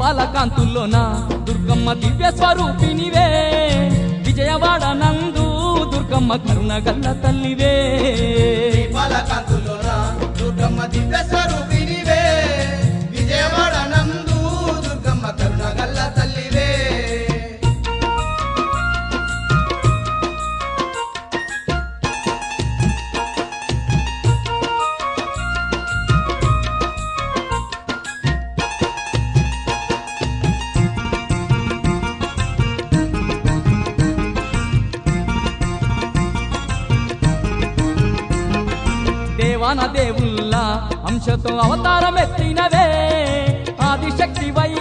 దీపాల కాంతుల్లోన దుర్గమ్మ దివ్య స్వరూపినివే విజయవాడ నందు దుర్గమ్మ కరుణగల్ల తల్లివే దీపాల కాంతుల్లోన దుర్గమ్మ దివ్య స్వరూపినివే విజయవాడ నందు దుర్గమ్మ కరుణగల్ల తల్లివే దేవాన దేవుళ్ళ అంశతో అవతారం ఎత్తినవే ఆదిశక్తివై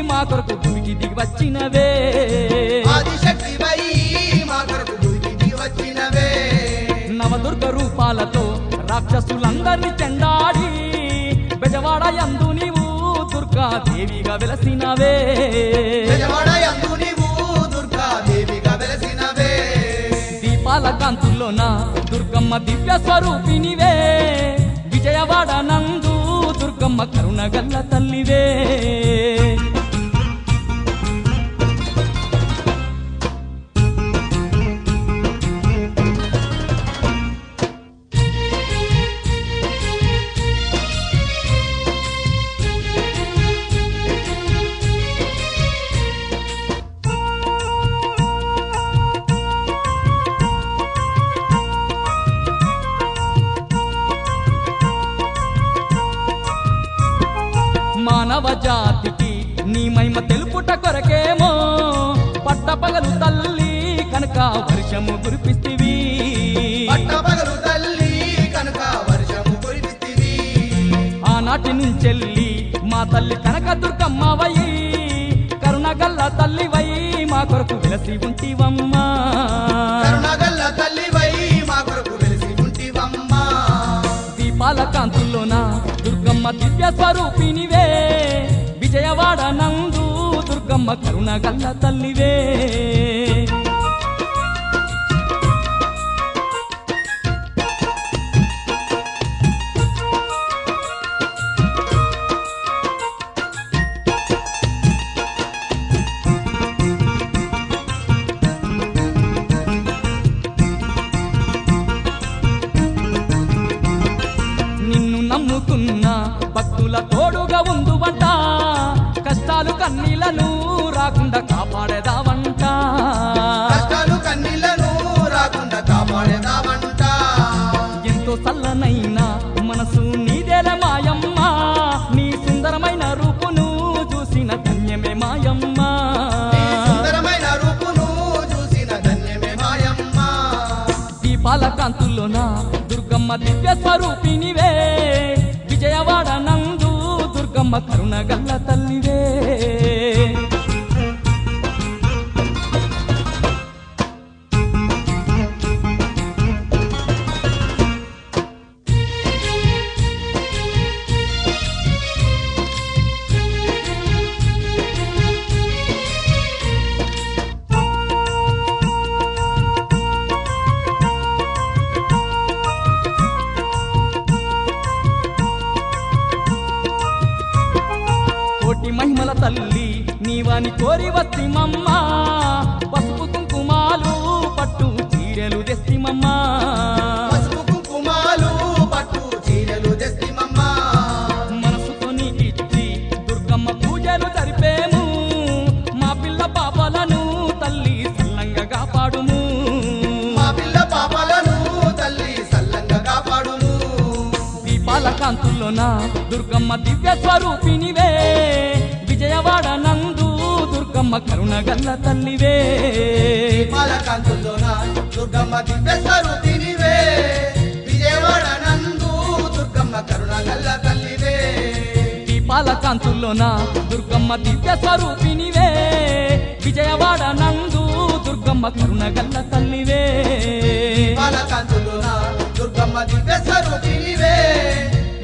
మా కొరకు భూమికి దిగి వచ్చినవే ఆదిశక్తివై మా కొరకు భూమికి దిగి వచ్చినవే నవదుర్గ రూపాలతో రాక్షసులందరినీ చెండాడి బెజవాడ యందు నీవు దుర్గాదేవిగా వెలసినవే బెజవాడ యందు నీవు దుర్గాదేవిగా వెలసినవే దీపాల కాంతుల్లోన దుర్గమ్మ దివ్య స్వరూపినివే విజయవాడ నందు దుర్గమ్మ కరుణగల్ల తల్లివే మానవ జాతికి నీ మహిమ తెలుపుట కొరకేమో పట్టపగలు తల్లి కనుక వర్షము కురిపిస్తివి పట్టపగలు తల్లి కనుక వర్షము కురిపిస్తివి ఆనాటి నుంచెల్లి మా తల్లి కనక దుర్గమ్మవై కరుణగల్ల తల్లివై మా కొరకు వెలసి ఉంటివమ్మా కరుణగల్ల తల్లివై మా కొరకు వెలసి ఉంటివమ్మా దీపాల కాంతుల్లోన దుర్గమ్మ దివ్య స్వరూపినివే విజయవాడ నందు దుర్గమ్మ కరుణగల్ల తల్లివే నిన్ను నమ్ముకున్న భక్తుల తోడుగా ఉందువంట కష్టాలు కన్నీళ్లను రాకుండా కాపాడేదావంట కష్టాలు కన్నీళ్లను రాకుండా కాపాడేదావంట ఎంతో చల్లనైన మనసు నీదేల మాయమ్మ నీ సుందరమైన రూపును చూసిన ధన్యమే మాయమ్మ నీ సుందరమైన రూపును చూసిన ధన్యమే మాయమ్మ దీపాల కాంతుల్లోన దుర్గమ్మ దివ్య స్వరూపినివే విజయవాడ నందు దుర్గమ్మ కరుణగల్ల తల్లివే కోటి మహిమల తల్లి నీవని కోరి వస్తిమమ్మ పసుపు కుంకుమాలు పట్టు చీరలు తెస్తిమమ్మ పసుపు కుంకుమాలు పట్టు చీరలు తెస్తిమమ్మ మనసుతో నీకిచ్చి దుర్గమ్మ పూజలు జరిపేము మా పిల్ల పాపలను తల్లి సల్లంగా కాపాడుము మా పిల్ల పాపలను తల్లి సల్లంగా కాపాడుము దీపాల కాంతుల్లోన దుర్గమ్మ దివ్య స్వరూపినివే విజయవాడ నందు దుర్గమ్మ కరుణగల్ల తల్లివే దీపాల కాంతుల్లోన దుర్గమ్మ దివ్య స్వరూపినివే విజయవాడ నందు దుర్గమ్మ కరుణగల్ల తల్లివే దీపాల కాంతుల్లోన దుర్గమ్మ దివ్య స్వరూపినివే విజయవాడ నందు దుర్గమ్మ కరుణగల్ల తల్లివే దీపాల కాంతుల్లోన దుర్గమ్మ దివ్య స్వరూపినివే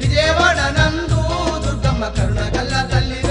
విజయవాడ నందు దుర్గమ్మ కరుణగల్ల తల్లివే